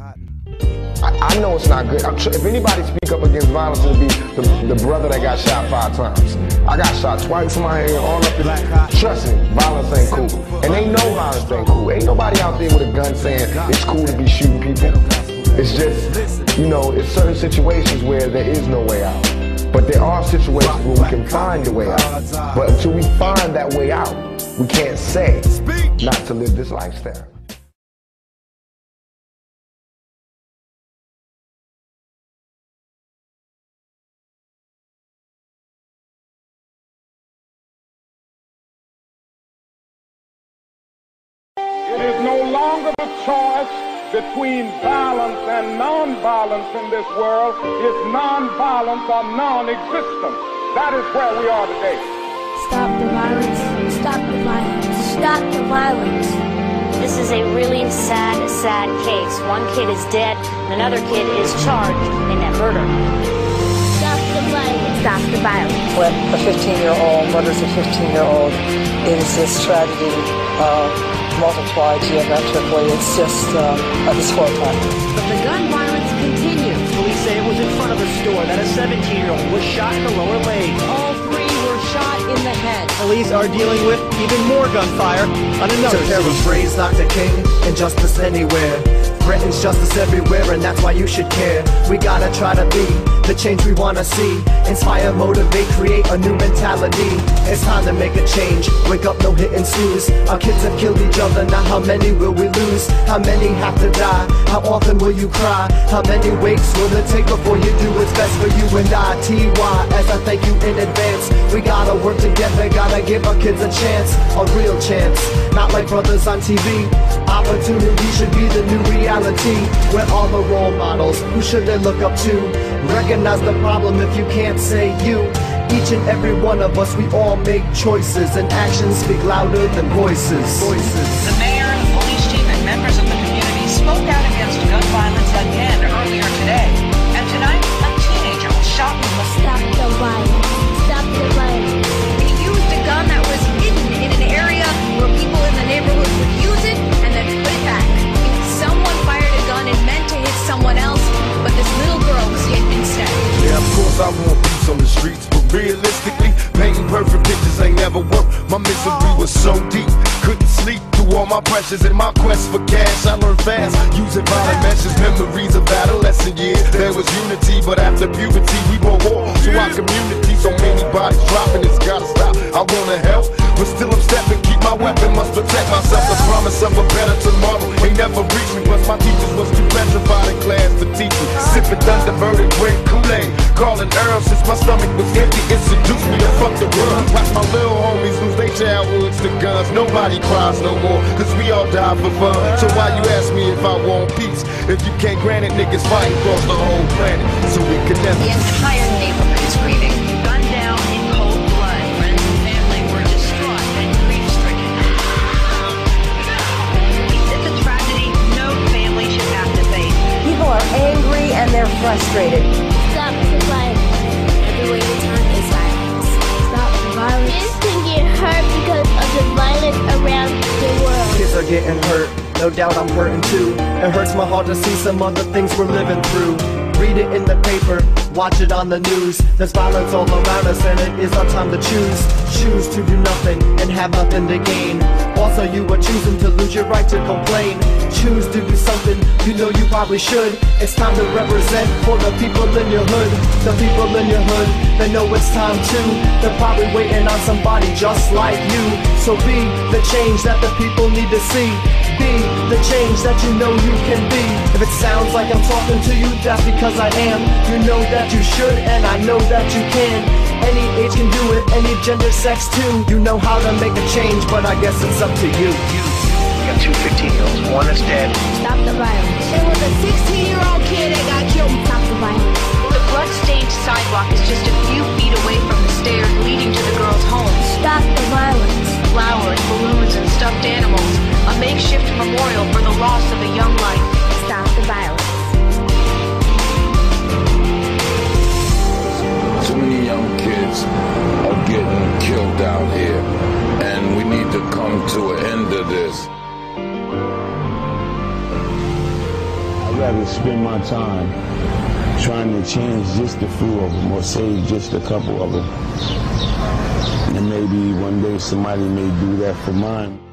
I know it's not good. If anybody speak up against violence, it'll be the brother that got shot 5 times. I got shot twice in my head, all up in. Trust me, violence ain't cool. And they know violence ain't cool. Ain't nobody out there with a gun saying it's cool to be shooting people. It's just, you know, it's certain situations where there is no way out. But there are situations where we can find a way out. But until we find that way out, we can't say not to live this lifestyle. It is no longer the choice between violence and non-violence in this world. It's non-violence or non-existence. That is where we are today. Stop the violence. Stop the violence. Stop the violence. This is a really sad, sad case. One kid is dead and another kid is charged in that murder. Stop the violence. Stop the violence. When a 15-year-old murders a 15-year-old, it is this tragedy multiplied geometrically. It's just it's horrifying. But the gun violence continues. Police say it was in front of a store that a 17-year-old was shot in the lower leg. All 3 were shot in the head. Police are dealing with even more gunfire on another city. To paraphrase Dr. King, injustice anywhere threatens justice everywhere, and that's why you should care. We gotta try to be the change we wanna see. Inspire, motivate, create a new mentality. It's time to make a change. Wake up, no hit and snooze. Our kids have killed each other, now how many will we lose? How many have to die? How often will you cry? How many wakes will it take before you do what's best for you and I? T.Y. as I thank you in advance. We gotta work together, gotta give our kids a chance. A real chance, not like brothers on TV. Opportunity should be the new reality. We're all the role models, who should they look up to? Recognize the problem if you can't say you. Each and every one of us, we all make choices, and actions speak louder than voices. The mayor, the police chief, and members of the community spoke out against gun violence again earlier today. And tonight, a teenager was shot in the... Stop the violence. Stop the violence. He used a gun that was hidden in an area where people in the neighborhood would use it and then put it back. Someone fired a gun and meant to hit someone else, but this little girl was hit instead. Yeah, of course I want peace on the streets, but realistically, painting perfect pictures ain't never worked. My misery was so deep, couldn't sleep through all my pressures and my quest for cash. I learned fast, using violent measures, memories of adolescent years. There was unity, but after puberty, we brought war to our community. So many bodies dropping, it's gotta stop. I wanna help, but still I'm stepping, keep my weapon, must protect myself. The promise of a better tomorrow ain't never reached me, plus my teachers was too petrified in class to teach me. Sipping Thunderbird and drink Kool-Aid, calling Earl since my stomach was empty. It seduced me to fuck the world. Watch my little homies lose their childhoods to guns. Nobody cries no more, cause we all die for fun. So why you ask me if I want peace? If you can't grant it, niggas fight across the whole planet, so we can never. The entire neighborhood is grieving. Gunned down in cold blood. Friends and family were distraught and grief-stricken. It's a tragedy no family should have to face. People are angry and they're frustrated. Stop the violence. Every way to turn is violence. Stop the violence. Kids can get hurt because of the violence around the world. Kids are getting hurt, no doubt I'm hurting too. It hurts my heart to see some of the things we're living through. Read it in the paper, watch it on the news. There's violence all around us and it is our time to choose. Choose to do nothing and have nothing to gain. Also you are choosing to lose your right to complain. Choose to do something you know you probably should. It's time to represent for the people in your hood. The people in your hood, they know it's time too. They're probably waiting on somebody just like you. So be the change that the people need to see. Be the change that you know you can be. If it sounds like I'm talking to you, that's because I am. You know that you should and I know that you can. Any age can do it, any gender, sex too. You know how to make a change, but I guess it's up to you. You got 2 15-year-olds, one is dead. Stop the violence. There was a 16-year-old kid that got killed. Stop the violence. The blood-stained sidewalk is just a few feet away from the stairs leading to the girl's home. Stop the violence. Flowers, balloons, and stuffed animals. A makeshift memorial for the loss of a young life. Stop the violence. Too many young kids are getting killed out here, and we need to come to an end of this. I'd rather rather spend my time trying to change just a few of them or save just a couple of them. And maybe one day somebody may do that for mine.